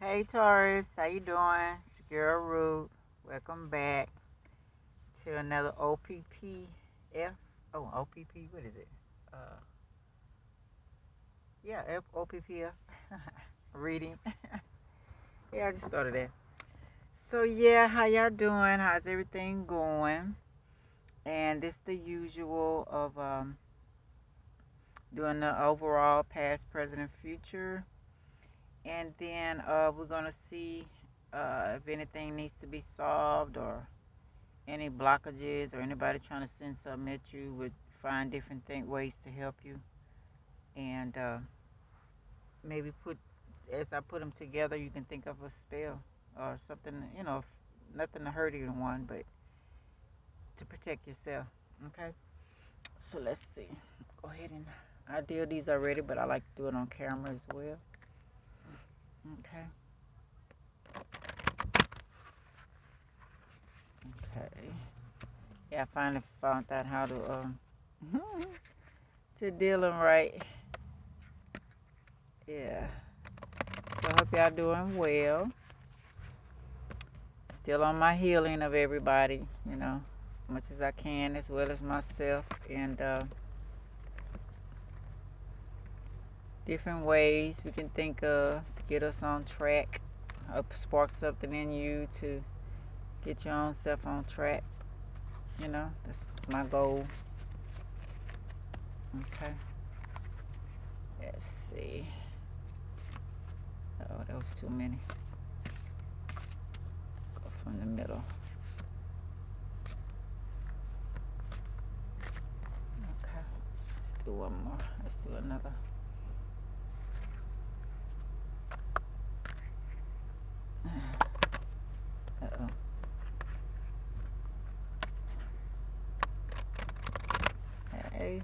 Hey Taurus, how you doing? It's your girl Root. Welcome back to another OPPF. Oh, OPP, what is it? Uh, yeah, OPPF reading. Yeah, I just started that. So yeah, how y'all doing? How's everything going? And this the usual of doing the overall past, present, and future. And then we're gonna see if anything needs to be solved or any blockages or anybody trying to send something at you would find different ways to help you and maybe put as I put them together you can think of a spell or something, nothing to hurt anyone but to protect yourself. Okay, so let's see, go ahead and I did these already but I like to do it on camera as well. Okay. Okay, yeah, I finally found out how to to deal them right. Yeah, so I hope y'all doing well. Still on my healing of everybody, as much as I can, as well as myself, and different ways we can think of to get us on track, spark something in you to get your own self on track. That's my goal. Okay, let's see. Oh, that was too many. Go from the middle. Okay, let's do one more. Let's do another. Uh-oh. Hey.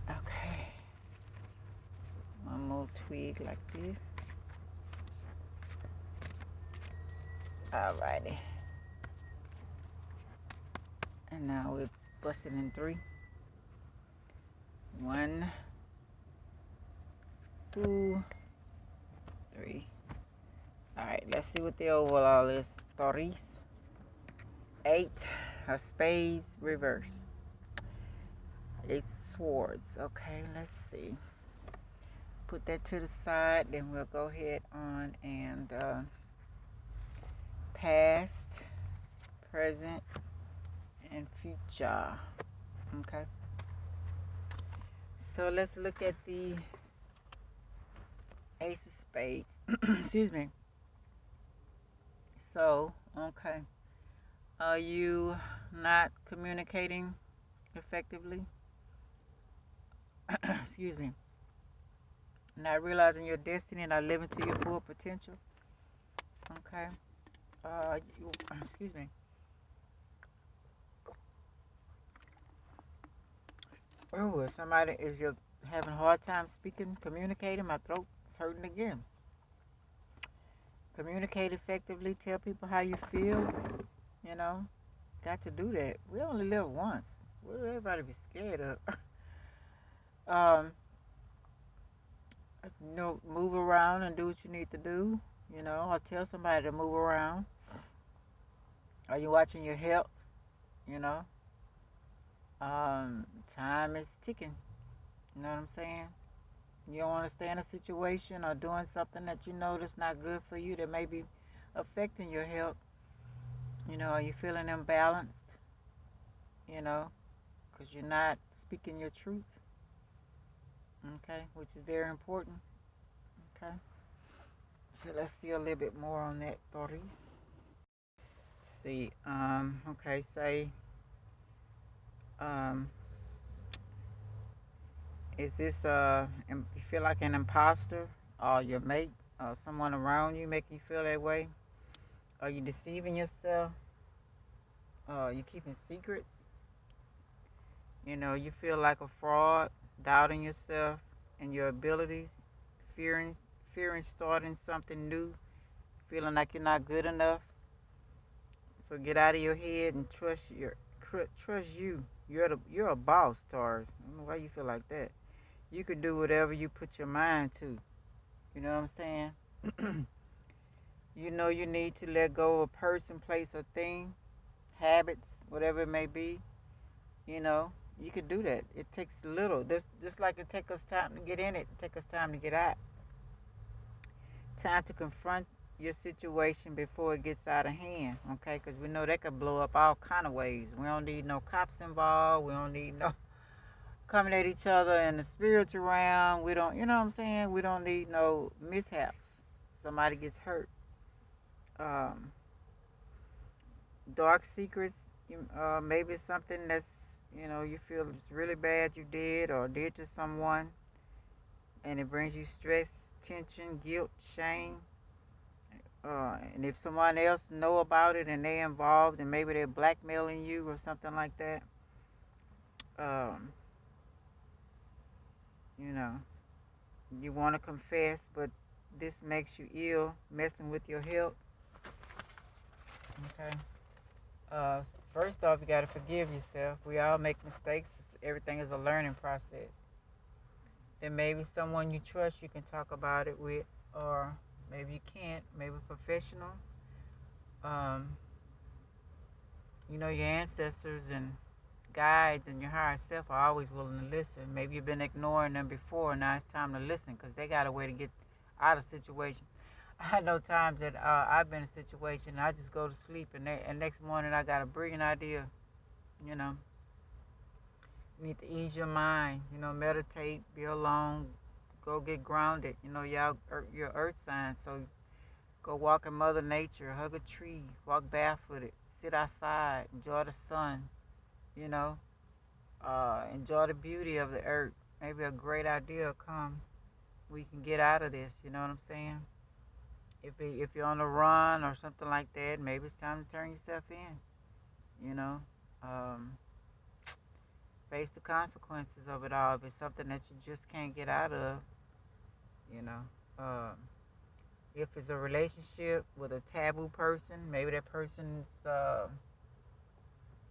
Okay. One more twig like this. Alrighty. And now we're busting in 3. 1, 2, 3. Alright, let's see what the overall is. Taurus. 8 of spades reverse. 8 swords. Okay, let's see. Put that to the side. Then we'll go ahead on and past, present, and future. Okay. So let's look at the ace of spades. Excuse me. So, okay. Are you not communicating effectively? Excuse me. Not realizing your destiny, not living to your full potential. Okay. Excuse me. Oh, if somebody is you're having a hard time speaking, communicating, my throat's hurting again. Communicate effectively. Tell people how you feel. You know, got to do that. We only live once. What do everybody be scared of? um, move around and do what you need to do. Or tell somebody to move around. Are you watching your health? You know, time is ticking. You know what I'm saying? You don't want to stay in a situation or doing something that you know that's not good for you that may be affecting your health. Are you feeling imbalanced? Because you're not speaking your truth. Okay, which is very important. Okay, so let's see a little bit more on that, Doris. See, okay, say, um, is this, you feel like an imposter or your mate or someone around you making you feel that way? Are you deceiving yourself? You keeping secrets? You feel like a fraud, doubting yourself and your abilities, fearing, fearing starting something new, feeling like you're not good enough. So get out of your head and trust you. You're a boss, Taurus. I don't know why you feel like that. You could do whatever you put your mind to. You know what I'm saying? You know you need to let go of a person, place, or thing, habits, whatever it may be. You know, you could do that. It takes little. Just like it takes us time to get in it, it takes us time to get out. Time to confront your situation before it gets out of hand, okay? Because we know that could blow up all kind of ways. We don't need no cops involved. We don't need no coming at each other in the spiritual realm. We don't, you know what I'm saying? We don't need no mishaps. Somebody gets hurt. Um, Dark secrets. Maybe it's something that's you feel it's really bad you did or did to someone, and it brings you stress, tension, guilt, shame. And if someone else know about it and they involved and maybe they're blackmailing you or something like that, um, you know, you want to confess, but this makes you ill, messing with your health. Okay. Uh, First off, you got to forgive yourself. We all make mistakes. Everything is a learning process. Then maybe someone you trust you can talk about it with, or maybe you can't. Maybe a professional. Um, your ancestors and guides and your higher self are always willing to listen. Maybe you've been ignoring them before, now it's time to listen because they got a way to get out of situation. I know times that I've been in a situation and I just go to sleep and next morning I got a brilliant idea. You know, you need to ease your mind. Meditate, be alone, go get grounded. Y'all your earth signs, so go walk in Mother Nature, hug a tree, walk barefooted, sit outside, enjoy the sun. You know, enjoy the beauty of the earth. Maybe a great idea will come. We can get out of this. You know what I'm saying? If you're on a run or something like that, maybe it's time to turn yourself in. You know, um, face the consequences of it all. If it's something that you just can't get out of, you know, um, if it's a relationship with a taboo person, maybe that person's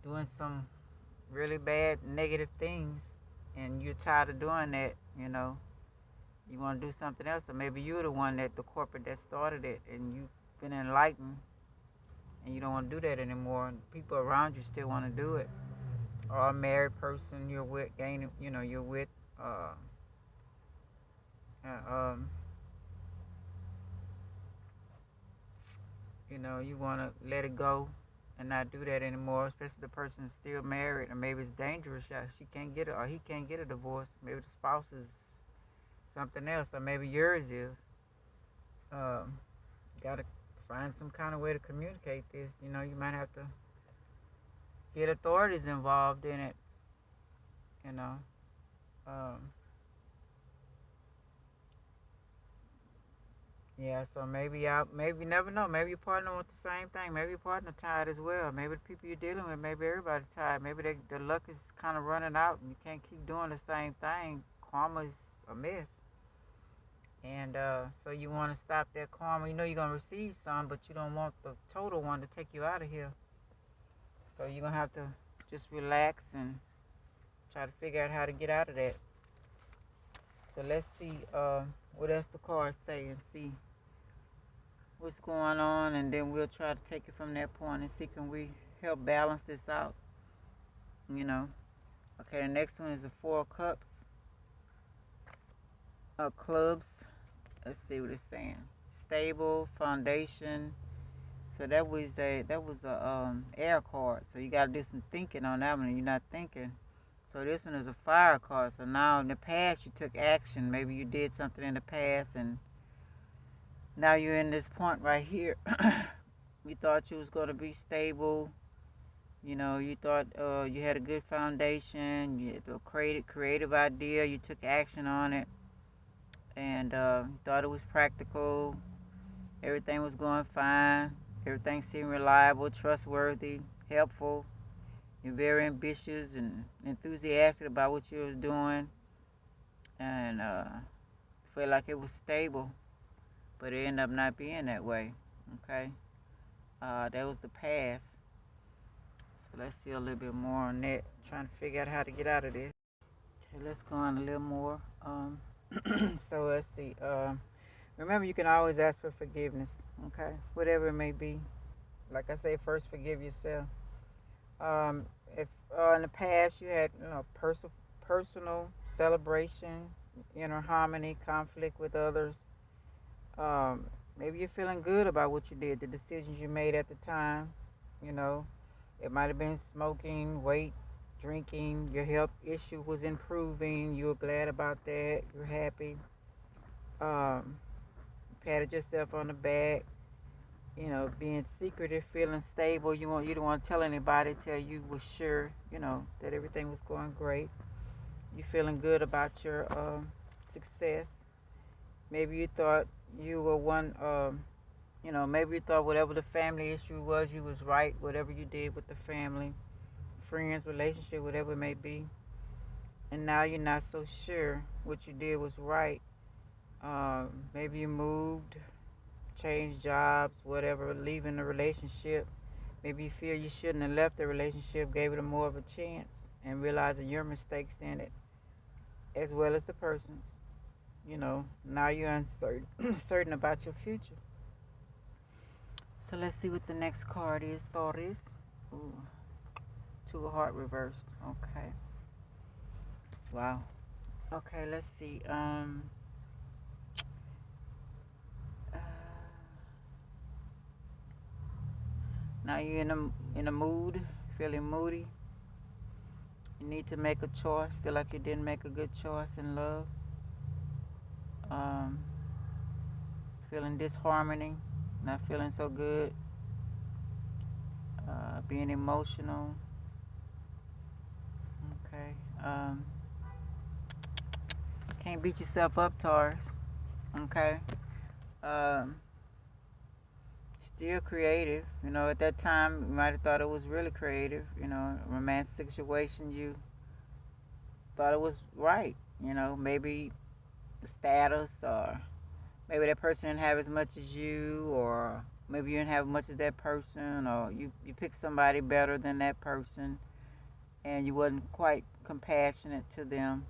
doing some really bad negative things, and you're tired of doing that. You want to do something else, or maybe you're the one that the corporate that started it, and you've been enlightened, and you don't want to do that anymore. And people around you still want to do it. Or a married person you're with, you're with, uh, uh, um, you want to let it go and not do that anymore. Especially the person is still married, or maybe it's dangerous. She can't get it, or he can't get a divorce. Maybe the spouse is something else, or maybe yours is. Gotta find some kind of way to communicate this. You might have to get authorities involved in it. You know, um, yeah. So maybe you never know. Maybe your partner wants the same thing. Maybe your partner tired as well. Maybe the people you're dealing with, maybe everybody's tired. Maybe the luck is kind of running out, and you can't keep doing the same thing. Karma is a mess. And so you want to stop that karma. You know you're gonna receive some, but you don't want the total one to take you out of here. So you're gonna have to just relax and try to figure out how to get out of that. So let's see what else the cards say and see what's going on, and then we'll try to take it from that point and see can we help balance this out. You know. Okay, the next one is the Four of Cups, clubs. Let's see what it's saying. Stable foundation. So that was a air card. So you gotta do some thinking on that one, and you're not thinking. So this one is a fire card. So now in the past you took action. Maybe you did something in the past, and now you're in this point right here. You thought you was gonna be stable. You thought you had a good foundation. You had a creative idea. You took action on it, and you thought it was practical. Everything was going fine. Everything seemed reliable, trustworthy, helpful. You're very ambitious and enthusiastic about what you was doing, and felt like it was stable, but it ended up not being that way. Okay, that was the past. So let's see a little bit more on that. Trying to figure out how to get out of this. Okay, let's go on a little more. So let's see. Remember, you can always ask for forgiveness, okay? Whatever it may be. Like I say, first forgive yourself. If in the past you had, personal celebration, inner harmony, conflict with others, um, maybe you're feeling good about what you did, the decisions you made at the time. You know, it might have been smoking, weight, drinking, your health issue was improving. You were glad about that. You're happy. Um, patted yourself on the back. Being secretive, feeling stable. You don't want to tell anybody till you were sure, that everything was going great. You feeling good about your success. Maybe you thought you were one. Maybe you thought whatever the family issue was, you was right. Whatever you did with the family, friends, relationship, whatever it may be, and now you're not so sure what you did was right. Maybe you moved, changed jobs, whatever, leaving the relationship. Maybe you feel you shouldn't have left the relationship, gave it a more of a chance, and realizing your mistakes in it, as well as the person's. Now you're uncertain, certain about your future. So let's see what the next card is. Thought is, ooh, two of heart reversed. Okay. Wow. Okay, let's see. Uh, Now you're in a mood, feeling moody. You need to make a choice. Feel like you didn't make a good choice in love. Um, Feeling disharmony, not feeling so good. Being emotional. Okay. Can't beat yourself up, Taurus. Okay. Um, Still creative. At that time, you might have thought it was really creative. Romantic situation, you thought it was right. Maybe the status, or maybe that person didn't have as much as you, or maybe you didn't have much as that person, or you picked somebody better than that person, and you wasn't quite compassionate to them.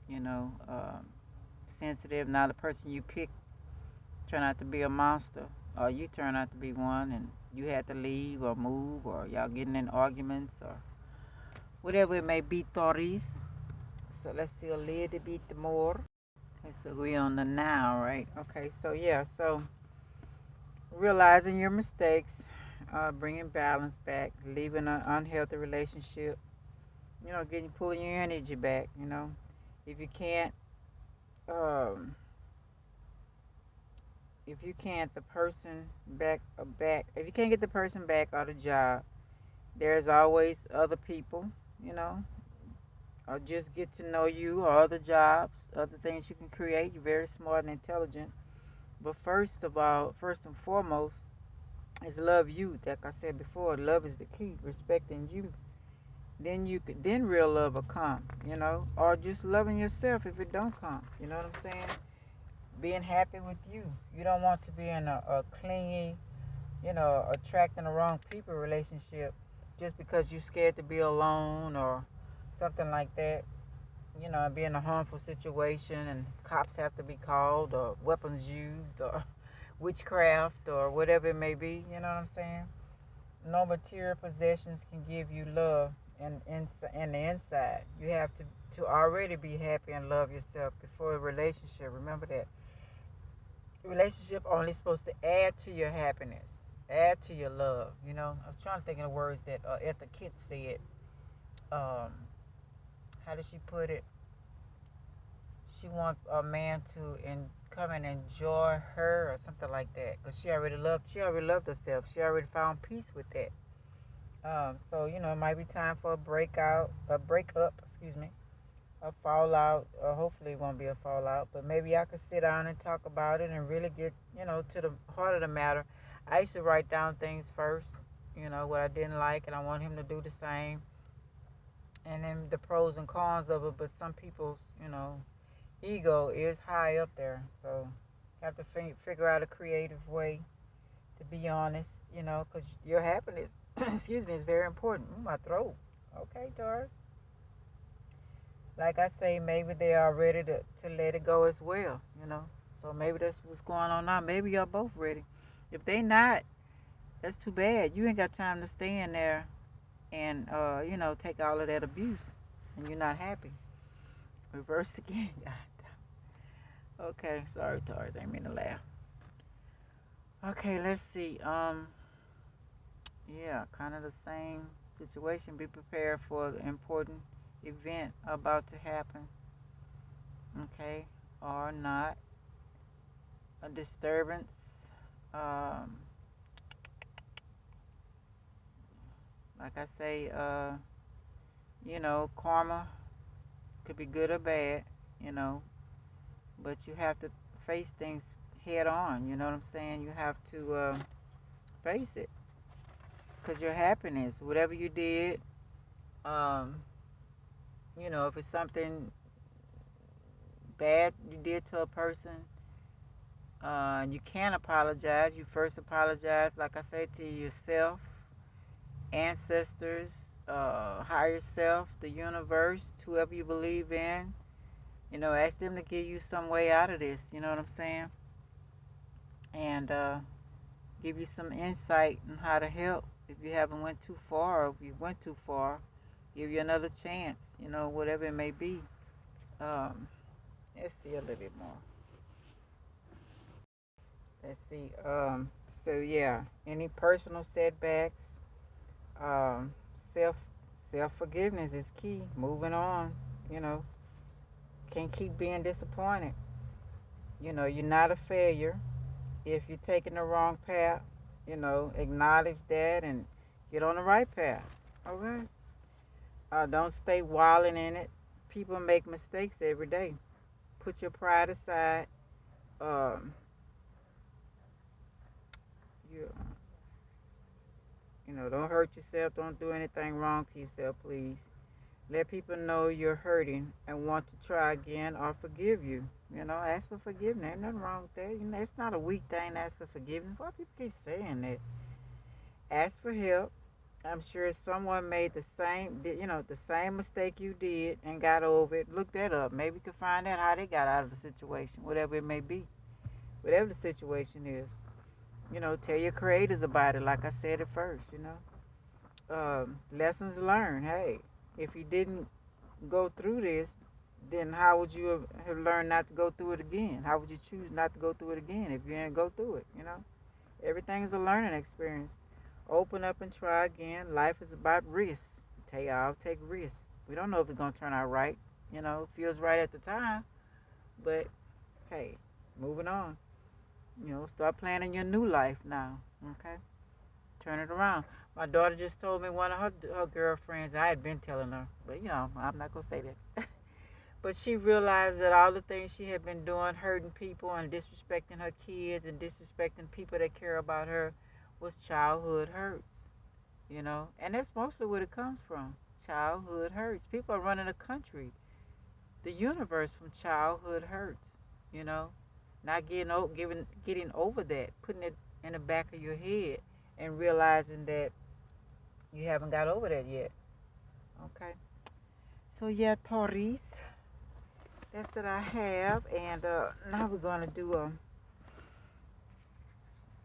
You know, um, Sensitive. Now the person you picked turn out to be a monster, or you turn out to be one, and you had to leave or move, or y'all getting in arguments, or whatever it may be, Taurus. So let's see a little bit more. Okay, so we on the now, right? Okay, so yeah, so realizing your mistakes, bringing balance back, leaving an unhealthy relationship, getting pulling your energy back. If you can't, um, if you can't the person back, if you can't get the person back or the job, there's always other people, you know, or just get to know you, or other jobs, other things you can create. You're very smart and intelligent. But first of all, first and foremost, is love you. Like I said before, love is the key. Respecting you. Then real love will come, or just loving yourself if it don't come. You know what I'm saying? Being happy with you. You don't want to be in a clingy, attracting the wrong people relationship just because you're scared to be alone or something like that. Be in a harmful situation and cops have to be called, or weapons used, or witchcraft, or whatever it may be. You know what I'm saying? No material possessions can give you love in the inside. You have to already be happy and love yourself before a relationship. Remember that. Relationship only supposed to add to your happiness, add to your love. I was trying to think of the words that Etta Kitt said. Um, how did she put it? She wants a man to come and enjoy her, or something like that, because she already loved herself. She already found peace with that. So it might be time for a breakup, excuse me, a fallout. Hopefully, it won't be a fallout, but maybe I could sit down and talk about it and really get to the heart of the matter. I used to write down things first, what I didn't like, and I want him to do the same, and then the pros and cons of it. But some people's, ego is high up there, so have to figure out a creative way to be honest, because your happiness, excuse me, is very important. My throat. Okay, Taurus. Like I say, maybe they are ready to let it go as well. So maybe that's what's going on now. Maybe y'all both ready. If they not, that's too bad. You ain't got time to stay in there and take all of that abuse, and you're not happy. Reverse again. Okay, sorry, Taurus. I didn't mean to laugh. Okay, let's see. Yeah, kind of the same situation. Be prepared for the important event about to happen. Okay, or not. A disturbance. Um, like I say, karma could be good or bad, you know, but you have to face things head on. You know what I'm saying? You have to face it, because your happiness, whatever you did, um, if it's something bad you did to a person, you can't apologize. You first apologize, like I said, to yourself, ancestors, higher self, the universe, whoever you believe in. Ask them to give you some way out of this. You know what I'm saying? And give you some insight on how to help if you haven't went too far, or if you went too far, give you another chance. Whatever it may be. Let's see a little bit more. Let's see. So yeah, any personal setbacks, um, self self forgiveness is key. Moving on. You know, can't keep being disappointed. You're not a failure. If you're taking the wrong path, acknowledge that and get on the right path. Okay. Don't stay wallowing in it. People make mistakes every day. Put your pride aside. Um, you don't hurt yourself. Don't do anything wrong to yourself, please. Let people know you're hurting and want to try again or forgive you. Ask for forgiveness. Ain't nothing wrong with that. It's not a weak thing to ask for forgiveness. Why people keep saying that? Ask for help. I'm sure someone made the same mistake you did and got over it. Look that up. Maybe you can find out how they got out of the situation, whatever it may be, whatever the situation is. Tell your creators about it, like I said at first. Lessons learned. Hey, if you didn't go through this, then how would you have learned not to go through it again? How would you choose not to go through it again if you didn't go through it? Everything is a learning experience. Open up and try again. Life is about risk. I'll take risks. We don't know if it's gonna turn out right. It feels right at the time, but hey, moving on. Start planning your new life now. Okay, turn it around. My daughter just told me one of her girlfriends. I had been telling her, but I'm not gonna say that. But she realized that all the things she had been doing, hurting people and disrespecting her kids and disrespecting people that care about her, was childhood hurts. And that's mostly where it comes from. Childhood hurts. People are running the country, the universe, from childhood hurts. You know, not getting over that, putting it in the back of your head, and realizing that you haven't got over that yet. Okay. So yeah, Taurus, that's what I have, and now we're gonna do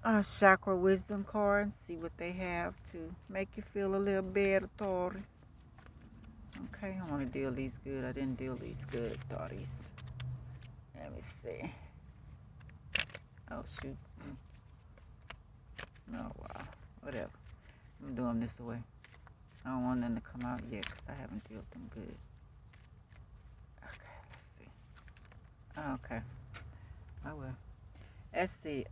a chakra wisdom card and see what they have to make you feel a little better, Taurus. Okay, I want to deal these good. I didn't deal these good, Taurus. Let me see. Oh shoot. Oh wow. Whatever. I'm doing this away. I don't want them to come out yet because I haven't dealt them good. Okay, let's see. Okay. I will. Let's see.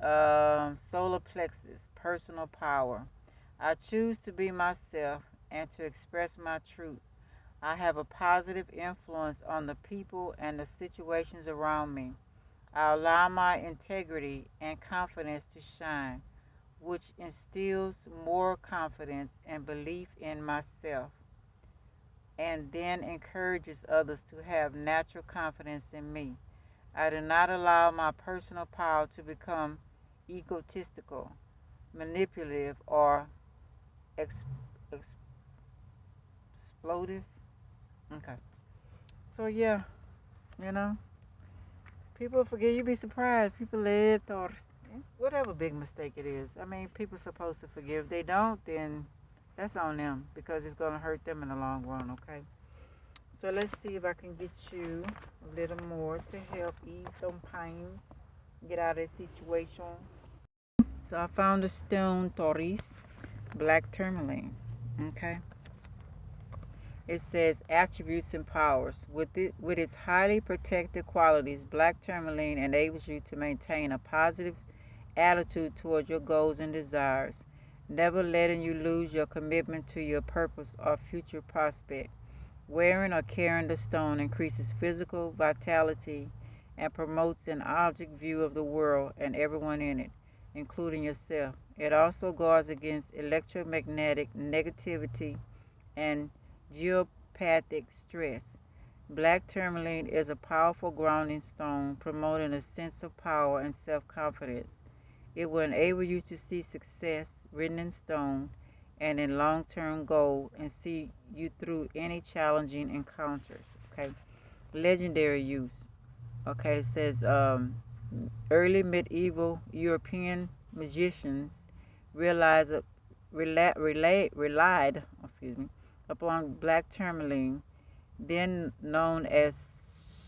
Solar plexus, personal power. I choose to be myself and to express my truth. I have a positive influence on the people and the situations around me. I allow my integrity and confidence to shine, which instills more confidence and belief in myself, and then encourages others to have natural confidence in me. I do not allow my personal power to become egotistical, manipulative, or ex- explosive. Okay. So, yeah, you know, People forget. You'd be surprised. People live or whatever big mistake it is. I mean, people supposed to forgive. If they don't, then that's on them because it's gonna hurt them in the long run. Okay. So let's see if I can get you a little more to help ease some pain, get out of the situation. So I found a stone, Toris, black tourmaline. Okay. It says attributes and powers. With its highly protected qualities, black tourmaline enables you to maintain a positive attitude towards your goals and desires, never letting you lose your commitment to your purpose or future prospect. Wearing or carrying the stone increases physical vitality and promotes an object view of the world and everyone in it, including yourself. It also guards against electromagnetic negativity and geopathic stress. Black tourmaline is a powerful grounding stone, promoting a sense of power and self-confidence. It will enable you to see success written in stone and in long-term goal and see you through any challenging encounters. Okay. Legendary use. Okay, it says early medieval European magicians realized, relied upon black tourmaline, then known as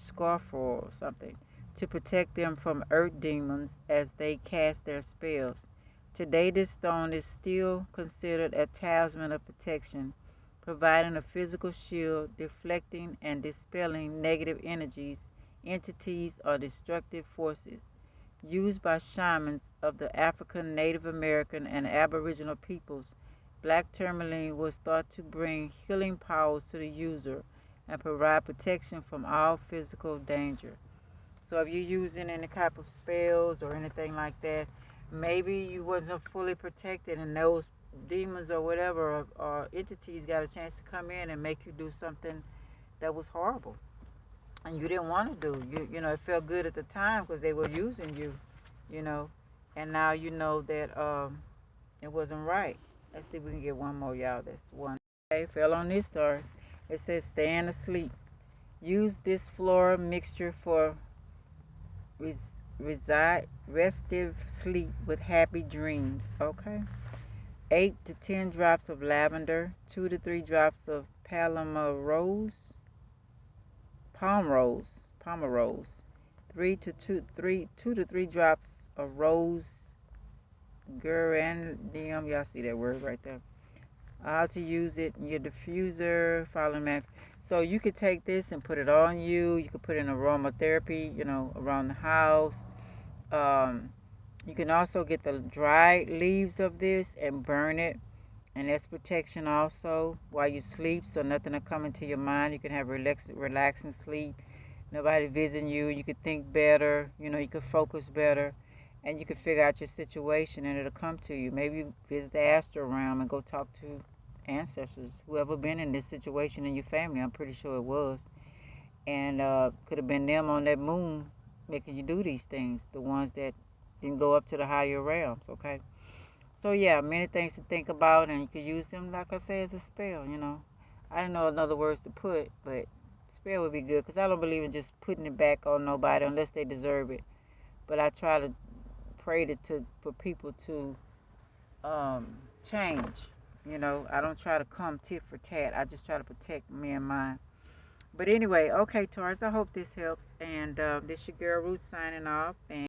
scoffer or something, to protect them from earth demons as they cast their spells. Today, this stone is still considered a talisman of protection, providing a physical shield, deflecting and dispelling negative energies, entities, or destructive forces. Used by shamans of the African, Native American, and Aboriginal peoples, black tourmaline was thought to bring healing powers to the user and provide protection from all physical danger. So if you're using any type of spells or anything like that, maybe you wasn't fully protected and those demons or whatever or entities got a chance to come in and make you do something that was horrible and you didn't want to do. You know, it felt good at the time because they were using you, you know, and now you know that it wasn't right. Let's see if we can get one more, y'all. That's one. Okay, fell on these stars. It says staying asleep. Use this floral mixture for restive sleep with happy dreams. Okay. 8 to 10 drops of lavender, 2 to 3 drops of palm rose, palmer rose, 2 to 3 drops of rose geranium. Y'all see that word right there. How to use it in your diffuser, following that. So you could take this and put it on you. You could put it in aromatherapy, you know, around the house. You can also get the dried leaves of this and burn it, and that's protection also while you sleep, so nothing will come into your mind. You can have relaxing sleep. Nobody visiting you. You could think better. You know, you could focus better, and you could figure out your situation, and it'll come to you. Maybe you visit the astral realm and go talk to ancestors, whoever been in this situation in your family. I'm pretty sure it was, and could have been them on that moon making you do these things. The ones that didn't go up to the higher realms. Okay. So yeah, many things to think about, and you could use them, like I say, as a spell. You know, I don't know another words to put, but spell would be good because I don't believe in just putting it back on nobody unless they deserve it. But I try to pray for people to um, change. You know, I don't try to come tit for tat. I just try to protect me and mine. But anyway, okay, Taurus, I hope this helps. And this your girl Ruth signing off. And